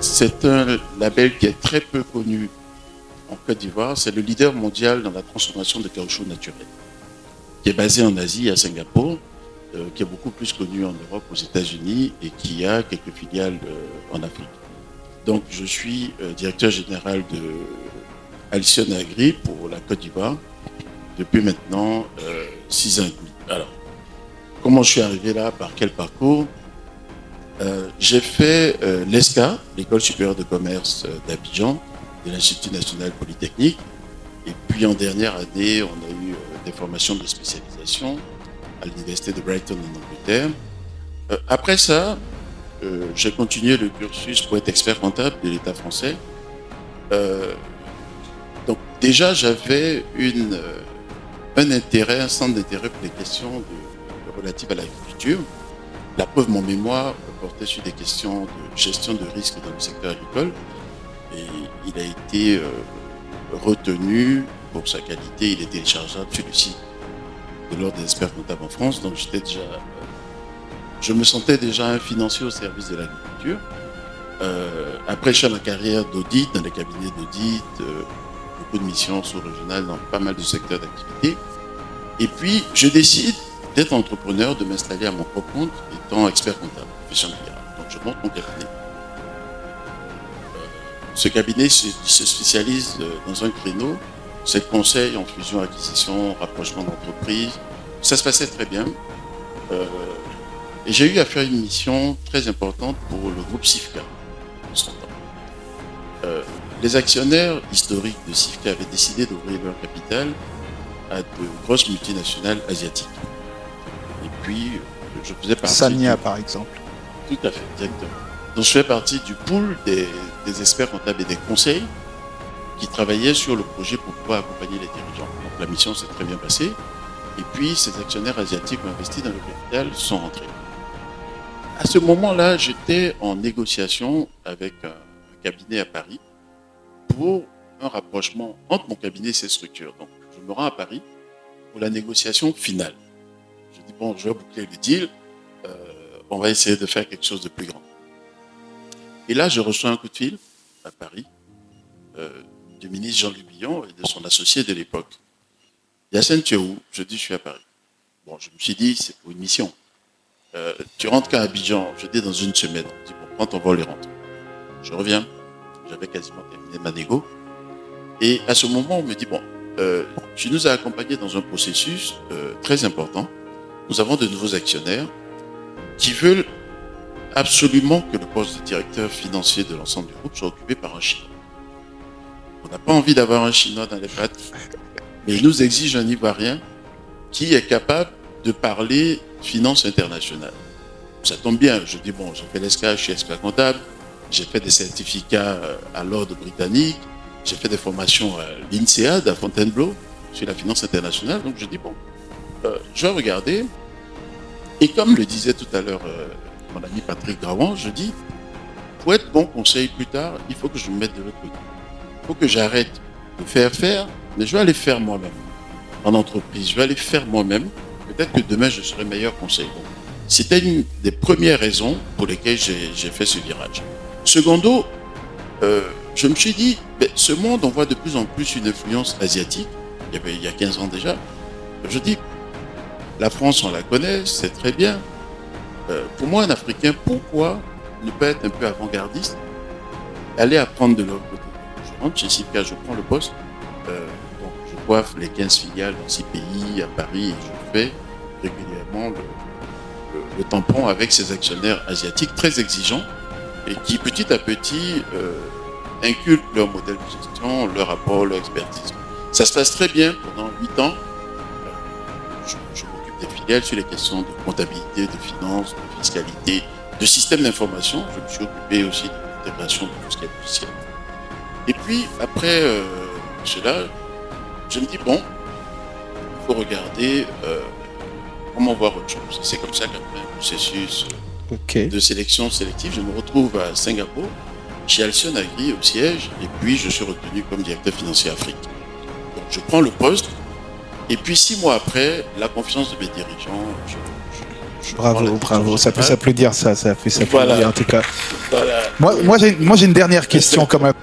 c'est un label qui est très peu connu en Côte d'Ivoire. C'est le leader mondial dans la transformation de caoutchouc naturel, qui est basé en Asie, à Singapour, qui est beaucoup plus connu en Europe, aux États-Unis, et qui a quelques filiales en Afrique. Donc, je suis directeur général de Alcyon Agri pour la Côte d'Ivoire depuis maintenant 6 ans et demi. Alors, comment je suis arrivé là, par quel parcours? J'ai fait l'ESCA, l'École supérieure de commerce d'Abidjan, de l'Institut national polytechnique. Et puis en dernière année, on a eu des formations de spécialisation à l'Université de Brighton en Angleterre. Après ça, j'ai continué le cursus pour être expert comptable de l'État français. Donc déjà, j'avais un intérêt, un centre d'intérêt pour les questions relatives à l'agriculture. La preuve, mon mémoire portait sur des questions de gestion de risque dans le secteur agricole. Et il a été retenu pour sa qualité. Il est téléchargeable sur le site de l'Ordre des experts comptables en France. Donc je me sentais déjà un financier au service de l'agriculture. Après, j'ai ma carrière d'audit dans les cabinets d'audit, beaucoup de missions sous-régionales dans pas mal de secteurs d'activité. Et puis, je décide d'être entrepreneur, de m'installer à mon propre compte, étant expert comptable, profession libérale. Donc, je monte mon cabinet. Ce cabinet se spécialise dans un créneau, c'est le conseil en fusion, acquisition, rapprochement d'entreprises. Ça se passait très bien. Et j'ai eu à faire une mission très importante pour le groupe SIFCA en son temps. Les actionnaires historiques de SIFCA avaient décidé d'ouvrir leur capital à de grosses multinationales asiatiques. Et puis, je faisais partie... Sania, par exemple. Tout à fait, exactement. Donc, je fais partie du pool des experts comptables et des conseils qui travaillaient sur le projet pour pouvoir accompagner les dirigeants. Donc, la mission s'est très bien passée. Et puis, ces actionnaires asiatiques ont investi dans le capital, sont rentrés. À ce moment-là, j'étais en négociation avec un cabinet à Paris pour un rapprochement entre mon cabinet et ces structures. Donc, je me rends à Paris pour la négociation finale. Je dis, bon, je vais boucler le deal, on va essayer de faire quelque chose de plus grand. Et là, je reçois un coup de fil à Paris du ministre Jean-Luc Billon et de son associé de l'époque. Yacine, tu es où? Je dis, je suis à Paris. Bon, je me suis dit, c'est pour une mission. Tu rentres quand à Abidjan? Je dis, dans une semaine. Je dis, bon, prends ton vol et rentre. Je reviens. J'avais quasiment terminé ma négo. Et à ce moment, on me dit, bon, tu nous as accompagnés dans un processus très important. Nous avons de nouveaux actionnaires qui veulent absolument que le poste de directeur financier de l'ensemble du groupe soit occupé par un Chinois. On n'a pas envie d'avoir un Chinois dans les pattes, mais ils nous exigent un Ivoirien qui est capable de parler finance internationale. Ça tombe bien, je dis bon, j'ai fait l'ESCA, je suis expert comptable, j'ai fait des certificats à l'ordre britannique, j'ai fait des formations à l'INSEAD, à Fontainebleau, sur la finance internationale, donc je dis bon, je vais regarder, et comme le disait tout à l'heure mon ami Patrick Grawan, je dis, pour être bon conseil plus tard, il faut que je me mette de l'autre côté. Il faut que j'arrête de faire, mais je vais aller faire moi-même. En entreprise, je vais aller faire moi-même. Peut-être que demain, je serai meilleur conseiller. Bon, c'était une des premières raisons pour lesquelles j'ai fait ce virage. Secondo, je me suis dit, ce monde, on voit de plus en plus une influence asiatique. Il y a 15 ans déjà. Je dis, la France, on la connaît, c'est très bien. Pour moi, un Africain, pourquoi ne pas être un peu avant-gardiste, aller apprendre de leur côté? Je rentre chez SIFCA, je prends le poste, je coiffe les 15 filiales dans 6 pays, à Paris, et je fais régulièrement le tampon avec ces actionnaires asiatiques très exigeants et qui, petit à petit, inculquent leur modèle de gestion, leur rapport, leur expertise. Ça se passe très bien pendant 8 ans. Je m'occupe des filiales sur les questions de comptabilité, de finances, de fiscalité, de système d'information. Je me suis occupé aussi de l'intégration de tout ce qui est logiciel. Et puis, après cela, je me dis, bon, il faut regarder comment voir autre chose. C'est comme ça qu'après un processus de sélection sélective, je me retrouve à Singapour, chez Alcyon Agri au siège, et puis je suis retenu comme directeur financier Afrique. Donc, je prends le poste. Et puis 6 mois après, la confiance de mes dirigeants, bravo, ça peut s'applaudir, ça fait s'applaudir en tout cas. Moi j'ai une dernière question quand même.